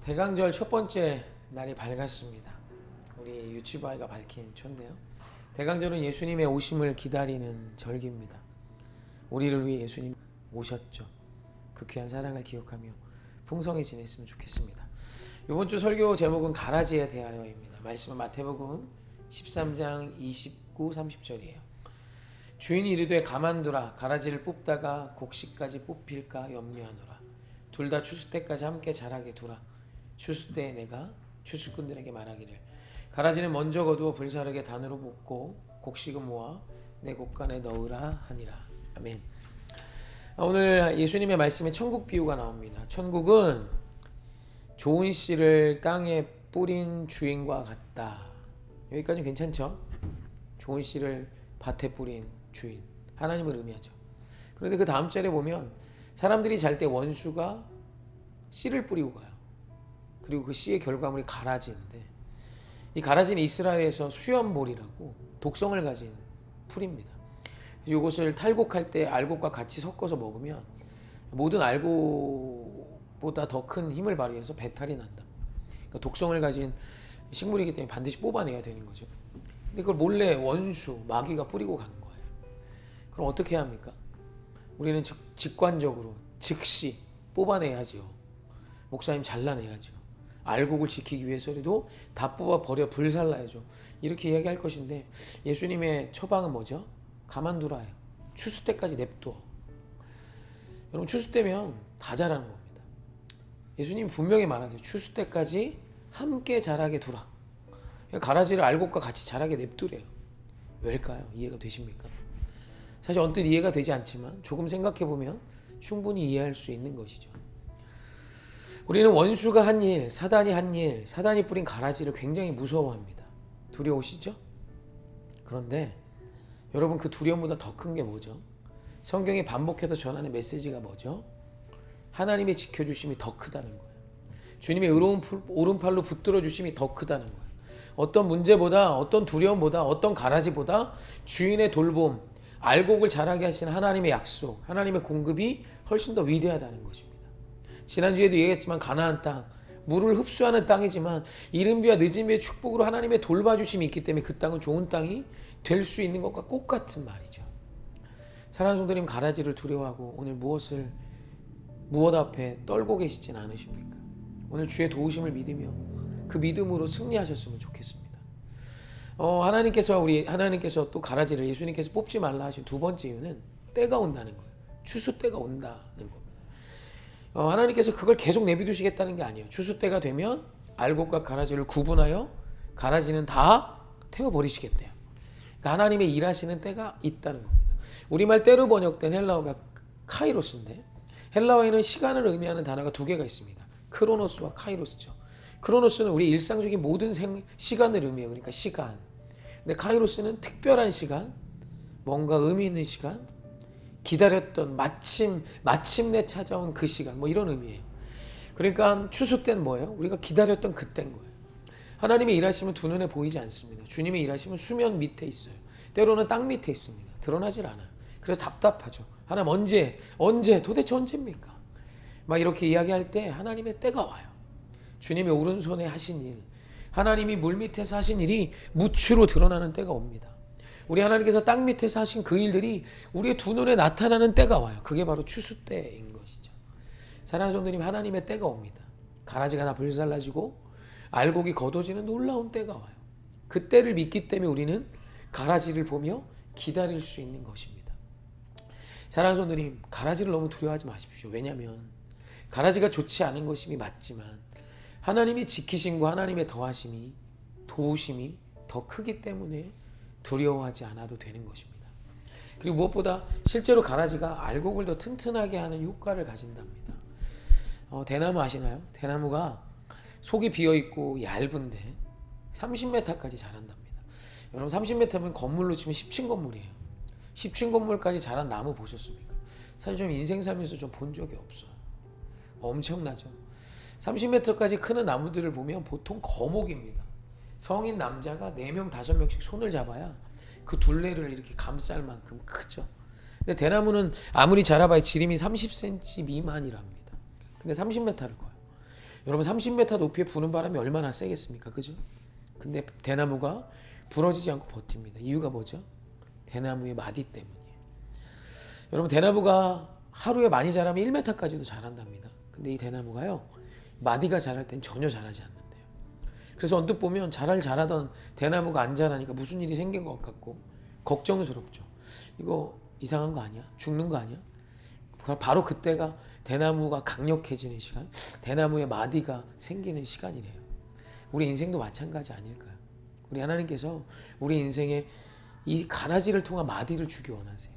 대강절 첫 번째 날이 밝았습니다. 우리 유치부 아이가 밝힌 초인데요. 대강절은 예수님의 오심을 기다리는 절기입니다. 우리를 위해 예수님 오셨죠. 그 귀한 사랑을 기억하며 풍성히 지냈으면 좋겠습니다. 이번 주 설교 제목은 가라지에 대하여입니다. 말씀은 마태복음 13장 29, 30절이에요. 주인이 이르되 가만두라, 가라지를 뽑다가 곡식까지 뽑힐까 염려하노라. 둘 다 추수 때까지 함께 자라게 두라. 추수 때에 내가 추수꾼들에게 말하기를 가라지는 먼저 거두어 불사르게 단으로 볶고 곡식은 모아 내 곡간에 넣으라 하니라. 아멘. 오늘 예수님의 말씀에 천국 비유가 나옵니다. 천국은 좋은 씨를 땅에 뿌린 주인과 같다. 여기까지 괜찮죠? 좋은 씨를 밭에 뿌린 주인, 하나님을 의미하죠. 그런데 그 다음 절에 보면 사람들이 잘 때 원수가 씨를 뿌리고 가요. 그리고 그 씨의 결과물이 가라지인데, 이 가라지는 이스라엘에서 수염볼이라고 독성을 가진 풀입니다. 이것을 탈곡할 때 알곡과 같이 섞어서 먹으면 모든 알곡보다 더 큰 힘을 발휘해서 배탈이 난다. 그러니까 독성을 가진 식물이기 때문에 반드시 뽑아내야 되는 거죠. 근데 그걸 몰래 원수, 마귀가 뿌리고 간 거예요. 그럼 어떻게 해야 합니까? 우리는 직관적으로 즉시 뽑아내야죠. 목사님 잘라내야죠. 알곡을 지키기 위해서라도 다 뽑아버려 불살라야죠. 이렇게 이야기할 것인데 예수님의 처방은 뭐죠? 가만두라예요. 추수 때까지 냅둬. 여러분, 추수 때면 다 자라는 겁니다. 예수님 분명히 말하세요. 추수 때까지 함께 자라게 두라. 가라지를 알곡과 같이 자라게 냅두래요. 왜일까요? 이해가 되십니까? 사실 언뜻 이해가 되지 않지만 조금 생각해보면 충분히 이해할 수 있는 것이죠. 우리는 원수가 한 일, 사단이 한 일, 사단이 뿌린 가라지를 굉장히 무서워합니다. 두려우시죠? 그런데 여러분, 그 두려움보다 더 큰 게 뭐죠? 성경이 반복해서 전하는 메시지가 뭐죠? 하나님의 지켜주심이 더 크다는 거예요. 주님의 의로운 오른팔로 붙들어 주심이 더 크다는 거예요. 어떤 문제보다, 어떤 두려움보다, 어떤 가라지보다 주인의 돌봄, 알곡을 자라게 하시는 하나님의 약속, 하나님의 공급이 훨씬 더 위대하다는 것입니다. 지난주에도 얘기했지만 가나안 땅, 물을 흡수하는 땅이지만 이른 비와 늦은 비의 축복으로 하나님의 돌봐주심이 있기 때문에 그 땅은 좋은 땅이 될 수 있는 것과 똑같은 말이죠. 사랑하는 성도님, 가라지를 두려워하고 오늘 무엇 앞에 떨고 계시진 않으십니까? 오늘 주의 도우심을 믿으며 그 믿음으로 승리하셨으면 좋겠습니다. 하나님께서 또 가라지를 예수님께서 뽑지 말라 하신 두 번째 이유는 때가 온다는 거예요. 추수 때가 온다는 겁니다. 하나님께서 그걸 계속 내비두시겠다는 게 아니에요. 추수 때가 되면 알곡과 가라지를 구분하여 가라지는 다 태워버리시겠대요. 그러니까 하나님의 일하시는 때가 있다는 겁니다. 우리말 때로 번역된 헬라어가 카이로스인데, 헬라어에는 시간을 의미하는 단어가 두 개가 있습니다. 크로노스와 카이로스죠. 크로노스는 우리 일상적인 모든 시간을 의미해요. 그러니까 시간. 근데 카이로스는 특별한 시간, 뭔가 의미 있는 시간, 기다렸던 마침내 찾아온 그 시간, 뭐 이런 의미예요. 그러니까 추수 때는 뭐예요? 우리가 기다렸던 그때인 거예요. 하나님의 일하심은 두 눈에 보이지 않습니다. 주님의 일하심은 수면 밑에 있어요. 때로는 땅 밑에 있습니다. 드러나질 않아요. 그래서 답답하죠. 하나님 언제 도대체 언제입니까? 막 이렇게 이야기할 때 하나님의 때가 와요. 주님의 오른손에 하신 일, 하나님이 물 밑에서 하신 일이 무추로 드러나는 때가 옵니다. 우리 하나님께서 땅 밑에서 하신 그 일들이 우리의 두 눈에 나타나는 때가 와요. 그게 바로 추수 때인 것이죠. 사랑하는 성도님, 하나님의 때가 옵니다. 가라지가 다 불살라지고 알곡이 걷어지는 놀라운 때가 와요. 그 때를 믿기 때문에 우리는 가라지를 보며 기다릴 수 있는 것입니다. 사랑하는 성도님, 가라지를 너무 두려워하지 마십시오. 왜냐하면 가라지가 좋지 않은 것임이 맞지만 하나님의 지키심과 하나님의 더하심이, 도우심이 더 크기 때문에 두려워하지 않아도 되는 것입니다. 그리고 무엇보다 실제로 가라지가 알곡을 더 튼튼하게 하는 효과를 가진답니다. 대나무 아시나요? 대나무가 속이 비어있고 얇은데 30m까지 자란답니다. 여러분, 30m면 건물로 치면 10층 건물이에요. 10층 건물까지 자란 나무 보셨습니까? 사실 좀 인생 살면서 좀 본 적이 없어요. 엄청나죠. 30m까지 크는 나무들을 보면 보통 거목입니다. 성인 남자가 4명, 5명씩 손을 잡아야 그 둘레를 이렇게 감쌀 만큼 크죠. 근데 대나무는 아무리 자라봐야 지름이 30cm 미만이랍니다. 근데 30m를 커요. 여러분 30m 높이에 부는 바람이 얼마나 세겠습니까? 그죠? 근데 대나무가 부러지지 않고 버팁니다. 이유가 뭐죠? 대나무의 마디 때문이에요. 여러분 대나무가 하루에 많이 자라면 1m까지도 자란답니다. 근데 이 대나무가요, 마디가 자랄 땐 전혀 자라지 않는데요. 그래서 언뜻 보면 자라던 대나무가 안 자라니까 무슨 일이 생긴 것 같고 걱정스럽죠. 이거 이상한 거 아니야? 죽는 거 아니야? 바로 그때가 대나무가 강력해지는 시간, 대나무의 마디가 생기는 시간이래요. 우리 인생도 마찬가지 아닐까요? 우리 하나님께서 우리 인생에 이 가라지를 통한 마디를 주기 원하세요.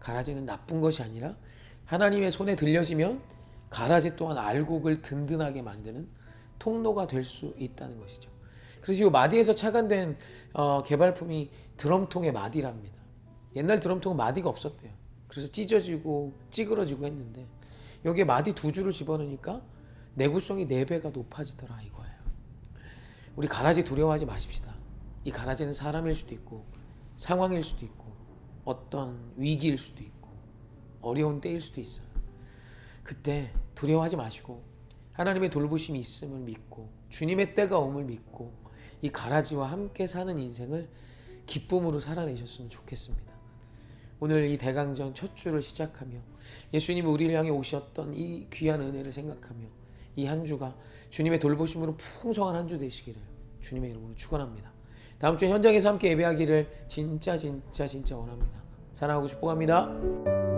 가라지는 나쁜 것이 아니라 하나님의 손에 들려지면 가라지 또한 알곡을 든든하게 만드는 통로가 될 수 있다는 것이죠. 그래서 이 마디에서 착안된 개발품이 드럼통의 마디랍니다. 옛날 드럼통은 마디가 없었대요. 그래서 찢어지고 찌그러지고 했는데 여기에 마디 2줄을 집어넣으니까 내구성이 4배가 높아지더라 이거예요. 우리 가라지 두려워하지 마십시다. 이 가라지는 사람일 수도 있고 상황일 수도 있고 어떤 위기일 수도 있고 어려운 때일 수도 있어요. 그때 두려워하지 마시고 하나님의 돌보심이 있음을 믿고 주님의 때가 옴을 믿고 이 가라지와 함께 사는 인생을 기쁨으로 살아내셨으면 좋겠습니다. 오늘 이 대강전 첫 주를 시작하며 예수님이 우리를 향해 오셨던 이 귀한 은혜를 생각하며 이 한 주가 주님의 돌보심으로 풍성한 한 주 되시기를 주님의 이름으로 축원합니다. 다음 주에 현장에서 함께 예배하기를 진짜 원합니다. 사랑하고 축복합니다.